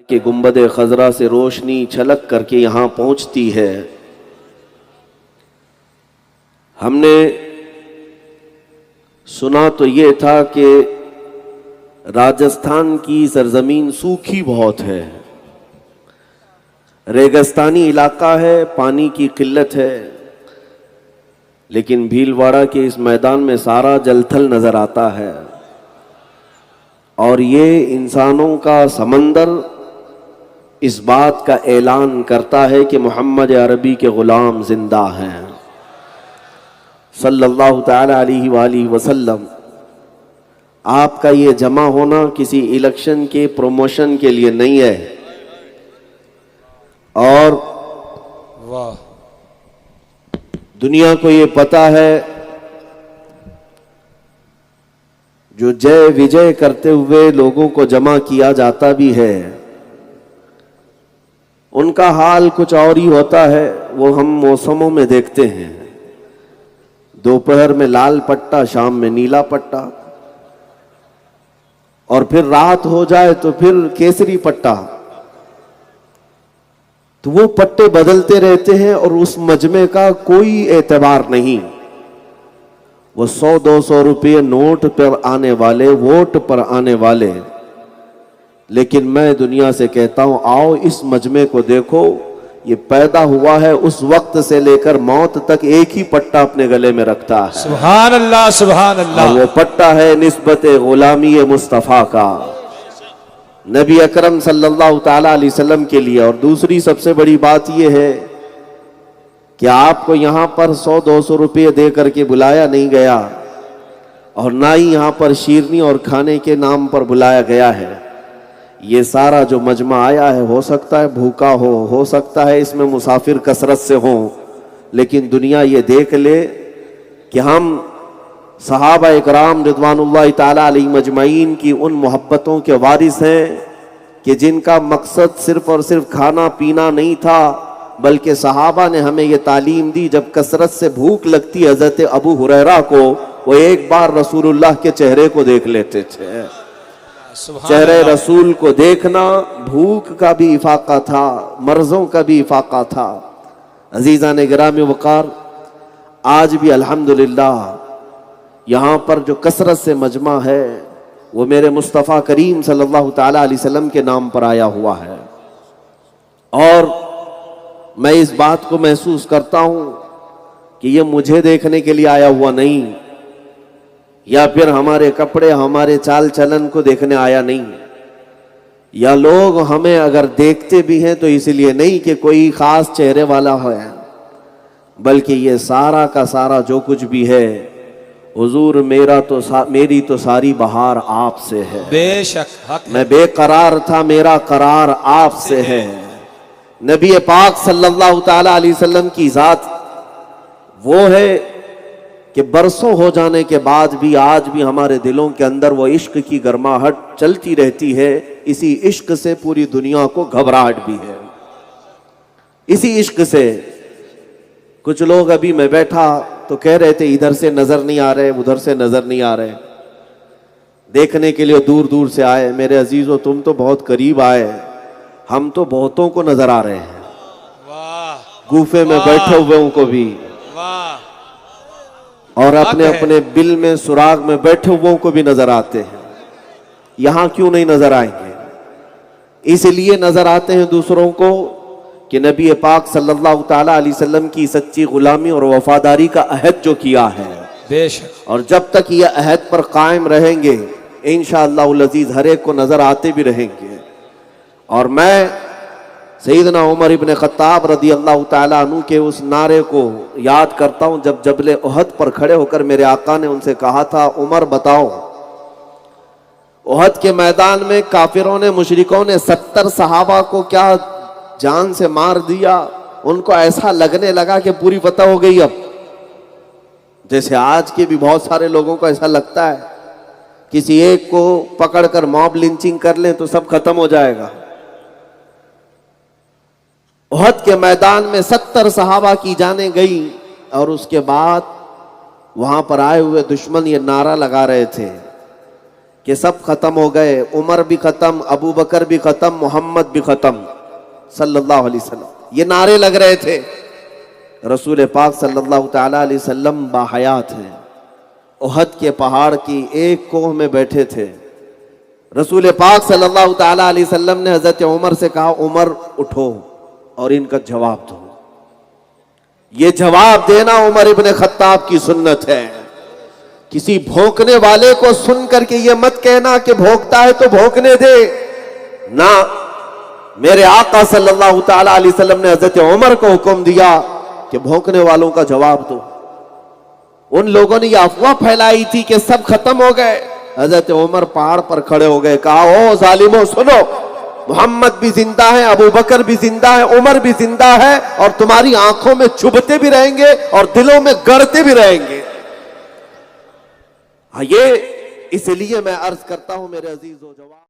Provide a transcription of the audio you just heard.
कि गुंबद खजरा से रोशनी छलक करके यहाँ पहुँचती है। हमने सुना तो ये था कि राजस्थान की सरजमीन सूखी बहुत है, रेगिस्तानी इलाका है, पानी की किल्लत है, लेकिन भीलवाड़ा के इस मैदान में सारा जलथल नजर आता है और ये इंसानों का समंदर इस बात का ऐलान करता है कि मोहम्मद अरबी के गुलाम जिंदा हैं सल्लल्लाहु तआला अलैहि वसल्लम। आपका ये जमा होना किसी इलेक्शन के प्रमोशन के लिए नहीं है। और वाह, दुनिया को ये पता है जो जय विजय करते हुए लोगों को जमा किया जाता भी है, उनका हाल कुछ और ही होता है। वो हम मौसमों में देखते हैं, दोपहर में लाल पट्टा, शाम में नीला पट्टा, और फिर रात हो जाए तो फिर केसरी पट्टा। तो वो पट्टे बदलते रहते हैं और उस मजमे का कोई एतबार नहीं। वो 100-200 रुपये नोट पर आने वाले, वोट पर आने वाले। लेकिन मैं दुनिया से कहता हूं, आओ इस मजमे को देखो, ये पैदा हुआ है उस वक्त से लेकर मौत तक एक ही पट्टा अपने गले में रखता है। सुभान अल्लाह, सुभान अल्लाह। और वो पट्टा है निस्बत गुलामी मुस्तफ़ा का, नबी अकरम सल्लल्लाहु ताला अलैहि वसल्लम के लिए। और दूसरी सबसे बड़ी बात यह है कि आपको यहां पर 100-200 रुपये दे करके बुलाया नहीं गया, और ना ही यहां पर शीरनी और खाने के नाम पर बुलाया गया है। ये सारा जो मजमा आया है, हो सकता है भूखा हो सकता है इसमें मुसाफिर कसरत से हो, लेकिन दुनिया ये देख ले कि हम सहाबा इकराम रिदवानुल्लाह ताला अलैहि मजमईन की उन मोहब्बतों के वारिस हैं कि जिनका मकसद सिर्फ और सिर्फ खाना पीना नहीं था, बल्कि सहाबा ने हमें ये तालीम दी, जब कसरत से भूख लगती हजरत अबू हुरैरा को, वो एक बार रसूलुल्लाह के चेहरे को देख लेते थे। चेहरे रसूल को देखना भूख का भी इफाका था, मर्जों का भी इफाका था। अजीज़ान गिरामी वक़ार, आज भी अल्हम्दुलिल्लाह यहाँ पर जो कसरत से मजमा है वो मेरे मुस्तफ़ा करीम सल्लल्लाहु ताला अलैहि वसल्लम के नाम पर आया हुआ है। और मैं इस बात को महसूस करता हूँ कि ये मुझे देखने के लिए आया हुआ नहीं, या फिर हमारे कपड़े, हमारे चाल चलन को देखने आया नहीं, या लोग हमें अगर देखते भी हैं तो इसलिए नहीं कि कोई खास चेहरे वाला है, बल्कि ये सारा का सारा जो कुछ भी है, हुजूर मेरी तो सारी बहार आपसे है। बेशक मैं बेकरार था, मेरा करार आपसे है। नबी पाक सल्लल्लाहु ताला अलैहि वसल्लम की जात वो है कि बरसों हो जाने के बाद भी आज भी हमारे दिलों के अंदर वो इश्क की गर्माहट चलती रहती है। इसी इश्क से पूरी दुनिया को घबराहट भी है, इसी इश्क से। कुछ लोग, अभी मैं बैठा तो कह रहे थे इधर से नजर नहीं आ रहे, उधर से नजर नहीं आ रहे, देखने के लिए दूर दूर से आए। मेरे अजीजों, तुम तो बहुत करीब आए, हम तो बहुतों को नजर आ रहे हैं। वाह, गुफे में बैठे हुए को भी, वाह, और अपने अपने बिल में सुराग में बैठे हुए को भी नजर आते हैं। यहां क्यों नहीं नजर आएंगे? इसलिए नजर आते हैं दूसरों को कि नबी पाक सल्लल्लाहु ताला अलैहि वसल्लम की सच्ची गुलामी और वफादारी का अहद जो किया है, बेशक। और जब तक ये अहद पर कायम रहेंगे इंशाअल्लाहुल अजीज हर एक को नजर आते भी रहेंगे। और मैं सैयदना उमर इब्न खत्ताब रदी अल्लाह ताला अन्हु के उस नारे को याद करता हूं, जब जबले उहद पर खड़े होकर मेरे आका ने उनसे कहा था, उमर बताओ, उहद के मैदान में काफिरों ने, मुशरिकों ने 70 सहाबा को क्या जान से मार दिया। उनको ऐसा लगने लगा कि पूरी फतह हो गई। अब जैसे आज के भी बहुत सारे लोगों को ऐसा लगता है, किसी एक को पकड़कर मॉब लिंचिंग कर लें तो सब खत्म हो जाएगा। उहद के मैदान में 70 सहाबा की जानें गई, और उसके बाद वहां पर आए हुए दुश्मन ये नारा लगा रहे थे कि सब खत्म हो गए, उमर भी खत्म, अबू बकर भी खत्म, मोहम्मद भी खत्म सल्लल्लाहु अलैहि वसल्लम। ये नारे लग रहे थे। रसूल पाक सल्लल्लाहु ताला अलैहि वसल्लम बाहयात हैं, उहद के पहाड़ की एक कोह में बैठे थे। रसूल पाक सल्लल्लाहु ताला अलैहि वसल्लम ने हजरत उमर से कहा, उमर उठो और इनका जवाब दो। ये जवाब देना उमर इब्ने खत्ताब की सुन्नत है। किसी भौंकने वाले को सुन करके ये मत कहना कि भौंकता है तो भौंकने दे ना। मेरे आका सल्लल्लाहु ताला अलैहि वसल्लम ने हजरत उमर को हुक्म दिया कि भौंकने वालों का जवाब दो। उन लोगों ने यह अफवाह फैलाई थी कि सब खत्म हो गए। हजरत उमर पहाड़ पर खड़े हो गए, कहा, ओ जालिमो सुनो, मोहम्मद भी जिंदा है, अबू बकर भी जिंदा है, उमर भी जिंदा है, और तुम्हारी आंखों में चुभते भी रहेंगे और दिलों में गड़ते भी रहेंगे। हाँ, ये इसलिए मैं अर्ज करता हूं मेरे अजीज व जवान।